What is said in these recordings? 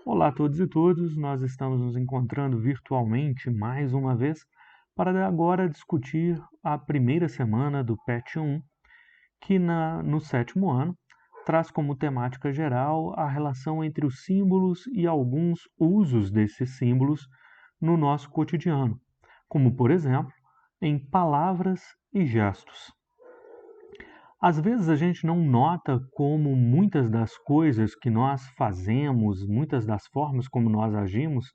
Olá a todos e todas, nós estamos nos encontrando virtualmente mais uma vez para agora discutir a primeira semana do PET 1, que no sétimo ano traz como temática geral a relação entre os símbolos e alguns usos desses símbolos no nosso cotidiano, como por exemplo, em palavras e gestos. Às vezes a gente não nota como muitas das coisas que nós fazemos, muitas das formas como nós agimos,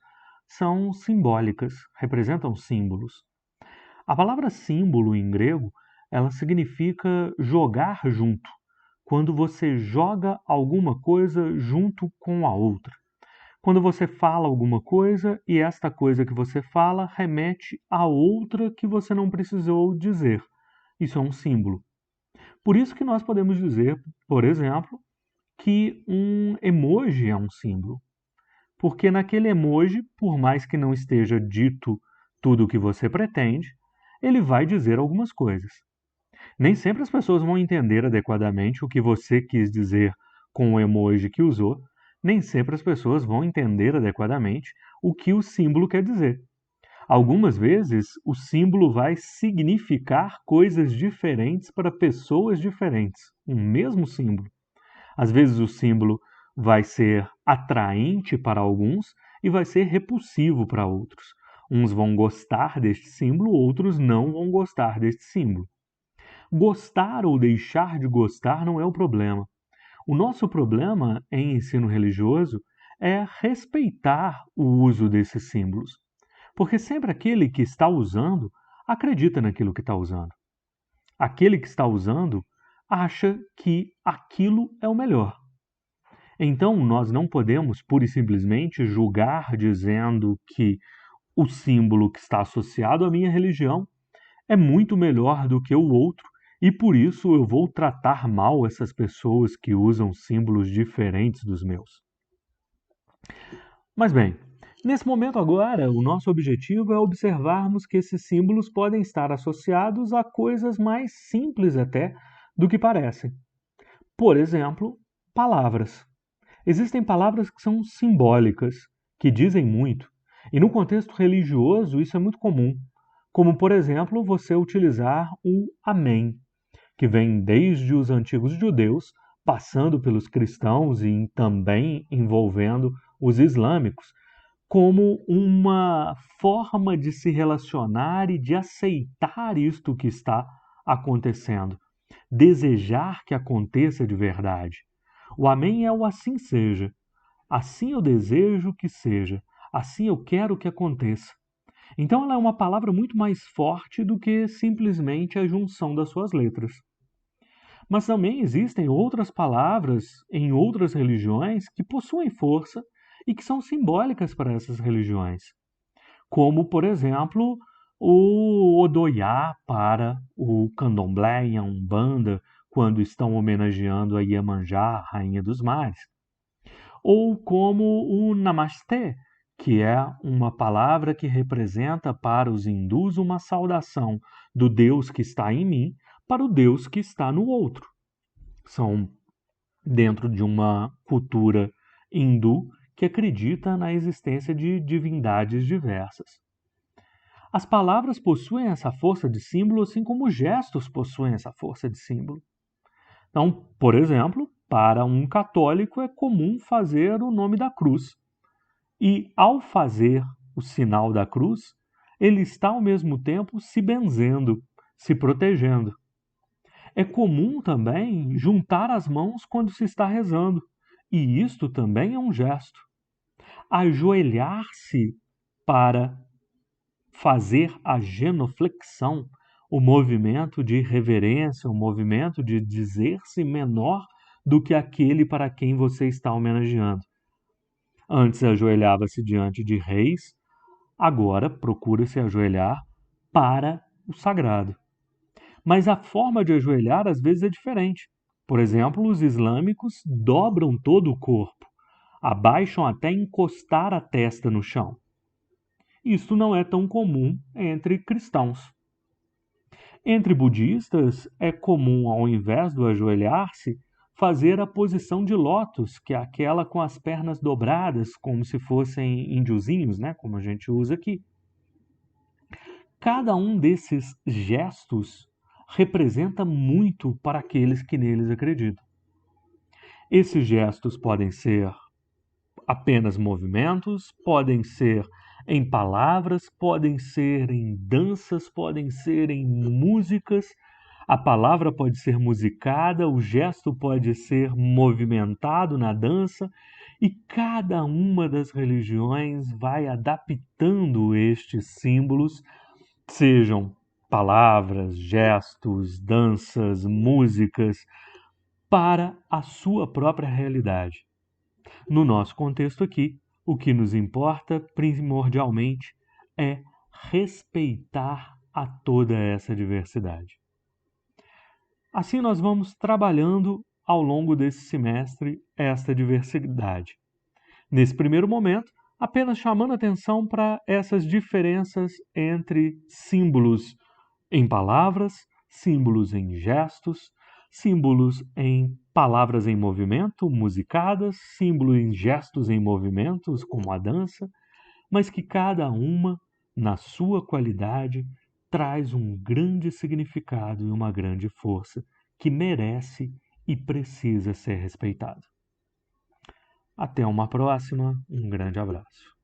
são simbólicas, representam símbolos. A palavra símbolo em grego, ela significa jogar junto, quando você joga alguma coisa junto com a outra. Quando você fala alguma coisa e esta coisa que você fala remete a outra que você não precisou dizer. Isso é um símbolo. Por isso que nós podemos dizer, por exemplo, que um emoji é um símbolo. Porque naquele emoji, por mais que não esteja dito tudo o que você pretende, ele vai dizer algumas coisas. Nem sempre as pessoas vão entender adequadamente o que você quis dizer com o emoji que usou, nem sempre as pessoas vão entender adequadamente o que o símbolo quer dizer. Algumas vezes, o símbolo vai significar coisas diferentes para pessoas diferentes, um mesmo símbolo. Às vezes, o símbolo vai ser atraente para alguns e vai ser repulsivo para outros. Uns vão gostar deste símbolo, outros não vão gostar deste símbolo. Gostar ou deixar de gostar não é o problema. O nosso problema em ensino religioso é respeitar o uso desses símbolos. Porque sempre aquele que está usando acredita naquilo que está usando. Aquele que está usando acha que aquilo é o melhor. Então, nós não podemos pura e simplesmente julgar dizendo que o símbolo que está associado à minha religião é muito melhor do que o outro e por isso eu vou tratar mal essas pessoas que usam símbolos diferentes dos meus. Mas bem, nesse momento agora, o nosso objetivo é observarmos que esses símbolos podem estar associados a coisas mais simples até do que parecem. Por exemplo, palavras. Existem palavras que são simbólicas, que dizem muito, e no contexto religioso isso é muito comum, como por exemplo você utilizar o amém, que vem desde os antigos judeus, passando pelos cristãos e também envolvendo os islâmicos, como uma forma de se relacionar e de aceitar isto que está acontecendo, desejar que aconteça de verdade. O amém é o assim seja. Assim eu desejo que seja. Assim eu quero que aconteça. Então ela é uma palavra muito mais forte do que simplesmente a junção das suas letras. Mas também existem outras palavras em outras religiões que possuem força e que são simbólicas para essas religiões, como, por exemplo, o Odoiá para o Candomblé e a Umbanda, quando estão homenageando a Iemanjá, a Rainha dos Mares, ou como o Namastê, que é uma palavra que representa para os hindus uma saudação do Deus que está em mim para o Deus que está no outro. São dentro de uma cultura hindu que acredita na existência de divindades diversas. As palavras possuem essa força de símbolo, assim como os gestos possuem essa força de símbolo. Então, por exemplo, para um católico é comum fazer o nome da cruz. E ao fazer o sinal da cruz, ele está ao mesmo tempo se benzendo, se protegendo. É comum também juntar as mãos quando se está rezando, e isto também é um gesto. Ajoelhar-se para fazer a genuflexão, o movimento de reverência, o movimento de dizer-se menor do que aquele para quem você está homenageando. Antes ajoelhava-se diante de reis, agora procura se ajoelhar para o sagrado. Mas a forma de ajoelhar às vezes é diferente. Por exemplo, os islâmicos dobram todo o corpo, abaixam até encostar a testa no chão. Isso não é tão comum entre cristãos. Entre budistas, é comum, ao invés do ajoelhar-se, fazer a posição de lótus, que é aquela com as pernas dobradas, como se fossem índiozinhos, né? Como a gente usa aqui. Cada um desses gestos representa muito para aqueles que neles acreditam. Esses gestos podem ser apenas movimentos, podem ser em palavras, podem ser em danças, podem ser em músicas. A palavra pode ser musicada, o gesto pode ser movimentado na dança, e cada uma das religiões vai adaptando estes símbolos, sejam palavras, gestos, danças, músicas, para a sua própria realidade. No nosso contexto aqui, o que nos importa primordialmente é respeitar a toda essa diversidade. Assim, nós vamos trabalhando ao longo desse semestre esta diversidade. Nesse primeiro momento, apenas chamando atenção para essas diferenças entre símbolos em palavras, símbolos em gestos, símbolos em palavras em movimento, musicadas, símbolos em gestos em movimentos, como a dança, mas que cada uma, na sua qualidade, traz um grande significado e uma grande força que merece e precisa ser respeitado. Até uma próxima, um grande abraço.